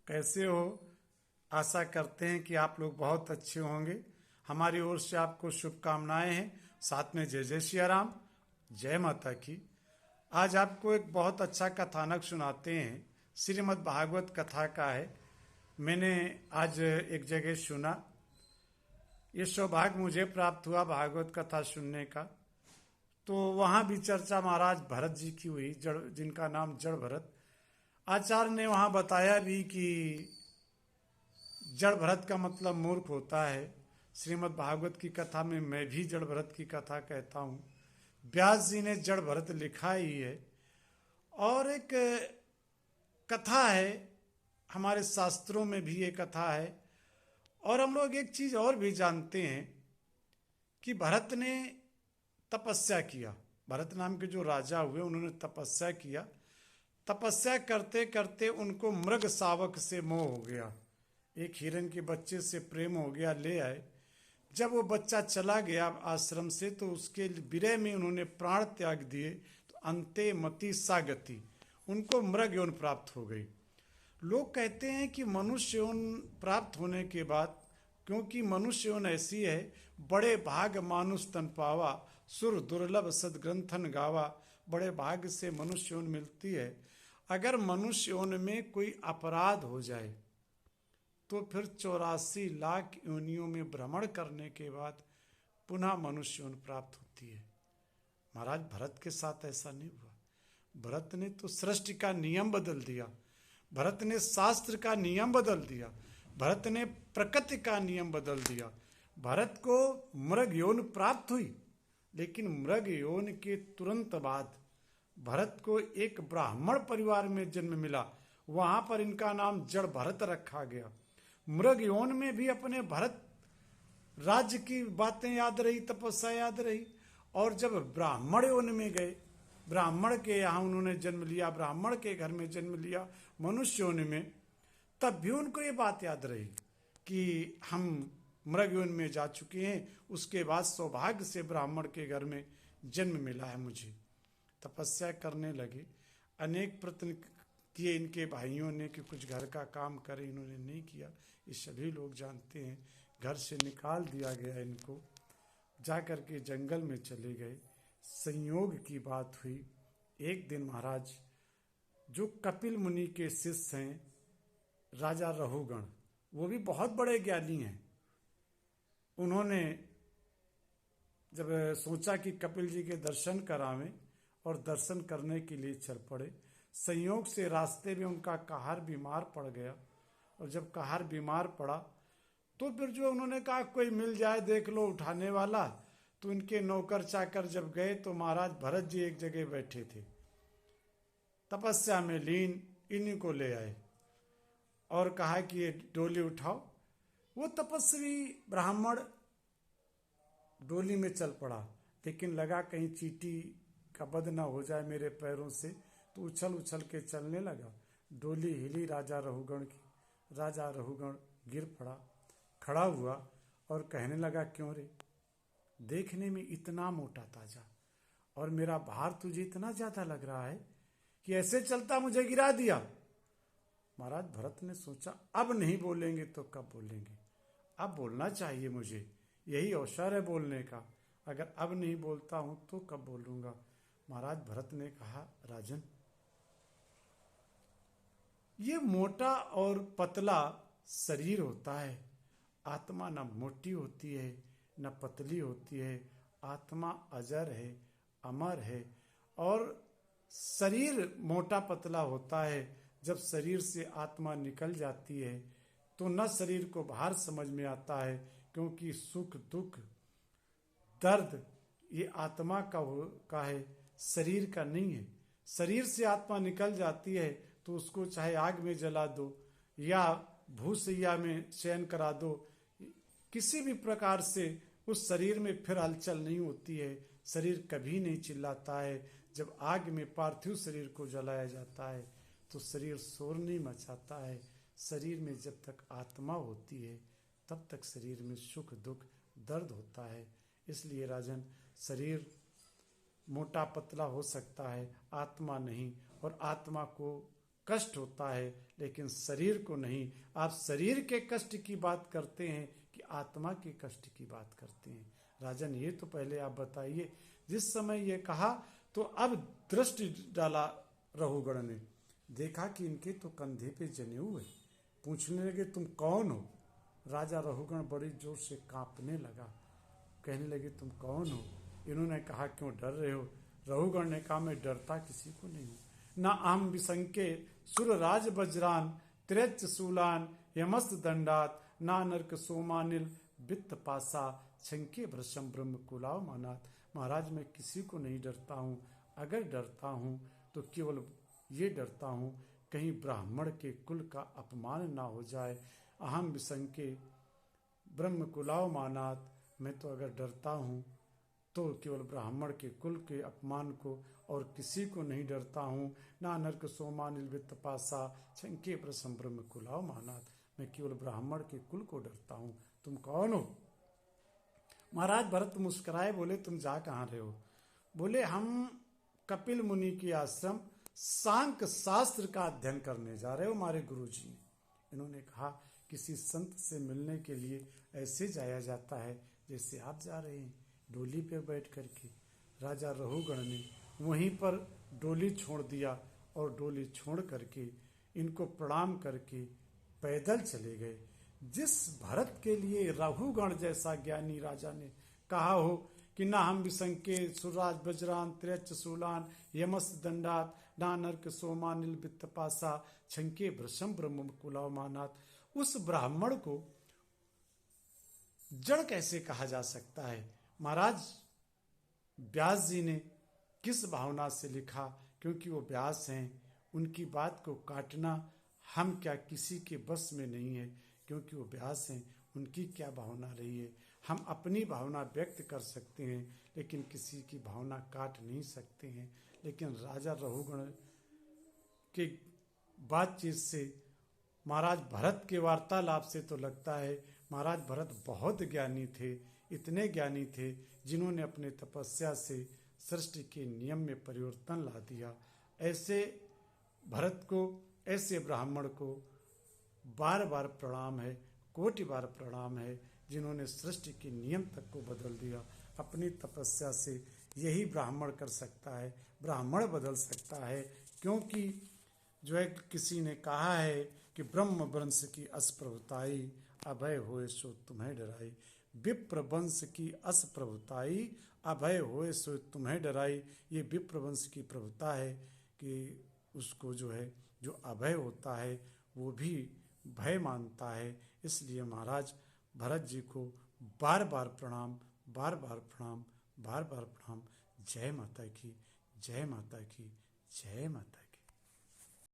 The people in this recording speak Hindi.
कैसे हो। आशा करते हैं कि आप लोग बहुत अच्छे होंगे। हमारी ओर से आपको शुभकामनाएं हैं, साथ में जय जय सिया राम, जय माता की। आज आपको एक बहुत अच्छा कथानक सुनाते हैं। श्रीमद् भागवत कथा का है। मैंने आज एक जगह सुना। ये सौभाग्य मुझे प्राप्त हुआ भागवत कथा सुनने का। तो वहाँ भी चर्चा महाराज भरत जी की हुई, जड़ जिनका नाम जड़ भरत। आचार्य ने वहाँ बताया भी कि जड़ भरत का मतलब मूर्ख होता है। श्रीमद् भागवत की कथा में मैं भी जड़ भरत की कथा कहता हूँ। व्यास जी ने जड़ भरत लिखा ही है। और एक कथा है, हमारे शास्त्रों में भी ये कथा है। और हम लोग एक चीज और भी जानते हैं कि भरत ने तपस्या किया। भरत नाम के जो राजा हुए उन्होंने तपस्या किया। तपस्या करते करते उनको मृग शावक से मोह हो गया। एक हिरण के बच्चे से प्रेम हो गया, ले आए। जब वो बच्चा चला गया आश्रम से तो उसके विरह में उन्होंने प्राण त्याग दिए। तो अंते मति सा गति, उनको मृग यौन प्राप्त हो गई। लोग कहते हैं कि मनुष्य यौन प्राप्त होने के बाद, क्योंकि मनुष्य यौन ऐसी है, बड़े भाग मानुष तन पावा, सुर दुर्लभ सदग्रंथन गावा। बड़े भाग से मनुष्य यौन मिलती है। अगर मनुष्य यौन में कोई अपराध हो जाए तो फिर 84 लाख योनियों में भ्रमण करने के बाद पुनः मनुष्य यौन प्राप्त होती है। महाराज भरत के साथ ऐसा नहीं हुआ। भरत ने तो सृष्टि का नियम बदल दिया। भरत ने शास्त्र का नियम बदल दिया। भरत ने प्रकृति का नियम बदल दिया। भरत को मृग यौन प्राप्त हुई, लेकिन मृग यौन के तुरंत बाद भरत को एक ब्राह्मण परिवार में जन्म मिला। वहां पर इनका नाम जड़ भरत रखा गया। मृग यौन में भी अपने भरत राज्य की बातें याद रही, तपस्या याद रही। और जब ब्राह्मण यौन में गए, ब्राह्मण के यहाँ उन्होंने जन्म लिया, ब्राह्मण के घर में जन्म लिया मनुष्य यौन में, तब भी उनको ये बात याद रही कि हम मृग यौन में जा चुके हैं। उसके बाद सौभाग्य से ब्राह्मण के घर में जन्म मिला है मुझे। तपस्या करने लगे। अनेक प्रयत्न किए इनके भाइयों ने कि कुछ घर का काम करें, इन्होंने नहीं किया। ये सभी लोग जानते हैं। घर से निकाल दिया गया इनको। जा कर के जंगल में चले गए। संयोग की बात हुई। एक दिन महाराज, जो कपिल मुनि के शिष्य हैं, राजा रहुगण, वो भी बहुत बड़े ज्ञानी हैं। उन्होंने जब सोचा कि कपिल जी के दर्शन करावें और दर्शन करने के लिए चल पड़े। संयोग से रास्ते में उनका कहार बीमार पड़ गया। और जब कहार बीमार पड़ा तो फिर जो उन्होंने कहा कोई मिल जाए देख लो उठाने वाला। तो इनके नौकर चाकर जब गए तो महाराज भरत जी एक जगह बैठे थे, तपस्या में लीन। इन्हीं को ले आए और कहा कि ये डोली उठाओ। वो तपस्वी ब्राह्मण डोली में चल पड़ा, लेकिन लगा कहीं चींटी का बद ना हो जाए मेरे पैरों से, तो उछल उछल के चलने लगा। डोली हिली राजा रहुगण की। राजा रहुगण गिर पड़ा, खड़ा हुआ और कहने लगा, क्यों रे, देखने में इतना मोटा ताजा और मेरा भार तुझे इतना ज्यादा लग रहा है कि ऐसे चलता मुझे गिरा दिया। महाराज भरत ने सोचा अब नहीं बोलेंगे तो कब बोलेंगे। अब बोलना चाहिए मुझे, यही अवसर है बोलने का। अगर अब नहीं बोलता हूं तो कब बोलूंगा। महाराज भरत ने कहा, राजन, ये मोटा और पतला शरीर होता है। आत्मा न मोटी होती है न पतली होती है। आत्मा अजर है, अमर है। और शरीर मोटा पतला होता है। जब शरीर से आत्मा निकल जाती है तो न शरीर को भार समझ में आता है, क्योंकि सुख दुख दर्द ये आत्मा का है, शरीर का नहीं है। शरीर से आत्मा निकल जाती है तो उसको चाहे आग में जला दो या भूसैया में शयन करा दो, किसी भी प्रकार से उस शरीर में फिर हलचल नहीं होती है। शरीर कभी नहीं चिल्लाता है। जब आग में पार्थिव शरीर को जलाया जाता है तो शरीर शोर नहीं मचाता है। शरीर में जब तक आत्मा होती है तब तक शरीर में सुख दुख दर्द होता है। इसलिए राजन, शरीर मोटा पतला हो सकता है, आत्मा नहीं। और आत्मा को कष्ट होता है, लेकिन शरीर को नहीं। आप शरीर के कष्ट की बात करते हैं कि आत्मा के कष्ट की बात करते हैं? राजन, ये तो पहले आप बताइए। जिस समय ये कहा तो अब दृष्टि डाला रहुगण ने, देखा कि इनके तो कंधे पे जनेऊ है। पूछने लगे तुम कौन हो? राजा रहुगण बड़ी जोर से कांपने लगा। कहने लगे तुम कौन हो? इन्होंने कहा क्यों डर रहे हो? रहुगण ने कहा मैं डरता किसी को नहीं हूं। न अहम विसंके सुरराज वज्रान त्रेच शूलान यमस्त दंडात ना नरक सोमानिल वित्त पासा छंके भ्रशम ब्रह्म कुलाव मानात। महाराज, मैं किसी को नहीं डरता हूँ। अगर डरता हूँ तो केवल ये डरता हूँ कहीं ब्राह्मण के कुल का अपमान ना हो जाए। अहम विसंके ब्रह्म कुलाव मानात, मैं तो अगर डरता हूँ तो केवल ब्राह्मण के कुल के अपमान को, और किसी को नहीं डरता हूँ। ना नरक सोमा निलवित पासा छंके प्रसम ब्रह्म कुलाव मानात, मैं केवल ब्राह्मण के कुल को डरता हूँ। तुम कौन हो? महाराज भरत मुस्कुराए, बोले तुम जा कहाँ रहे हो? बोले हम कपिल मुनि के आश्रम सांख्य शास्त्र का अध्ययन करने जा रहे हो हमारे गुरु जी। इन्होंने कहा किसी संत से मिलने के लिए ऐसे जाया जाता है जैसे आप जा रहे हैं, डोली पे बैठ करके। राजा रहुगण ने वहीं पर डोली छोड़ दिया और डोली छोड़ करके इनको प्रणाम करके पैदल चले गए। जिस भरत के लिए रहुगण जैसा ज्ञानी राजा ने कहा हो कि ना हम विसंके सुराज वज्रान त्रेच शूलान यमस दंडात ना नरक सोमा नील वित्त पासा छंके भ्रशम ब्रह्म कुलाव मानात, उस ब्राह्मण को जड़ कैसे कहा जा सकता है? महाराज, व्यास जी ने किस भावना से लिखा? क्योंकि वो व्यास हैं, उनकी बात को काटना हम क्या किसी के बस में नहीं है। क्योंकि वो व्यास हैं, उनकी क्या भावना रही है। हम अपनी भावना व्यक्त कर सकते हैं लेकिन किसी की भावना काट नहीं सकते हैं। लेकिन राजा रहुगण के बातचीत से, महाराज भरत के वार्तालाप से तो लगता है महाराज भरत बहुत ज्ञानी थे। इतने ज्ञानी थे जिन्होंने अपने तपस्या से सृष्टि के नियम में परिवर्तन ला दिया। ऐसे भरत को, ऐसे ब्राह्मण को बार बार प्रणाम है, कोटि बार प्रणाम है, जिन्होंने सृष्टि के नियम तक को बदल दिया। अपनी तपस्या से यही ब्राह्मण कर सकता है, ब्राह्मण बदल सकता है। क्योंकि जो है किसी ने कहा है कि ब्रह्म वंश की असप्रभुताई अभय होए सो तुम्हें डराई। विप्र वंश की असप्रभुताई अभय होए सो तुम्हें डराई। ये विप्र वंश की प्रभुता है कि उसको जो है, जो अभय होता है वो भी भय मानता है। इसलिए महाराज भरत जी को बार बार प्रणाम, बार बार प्रणाम, बार बार प्रणाम। जय माता की, जय माता की, जय माता की।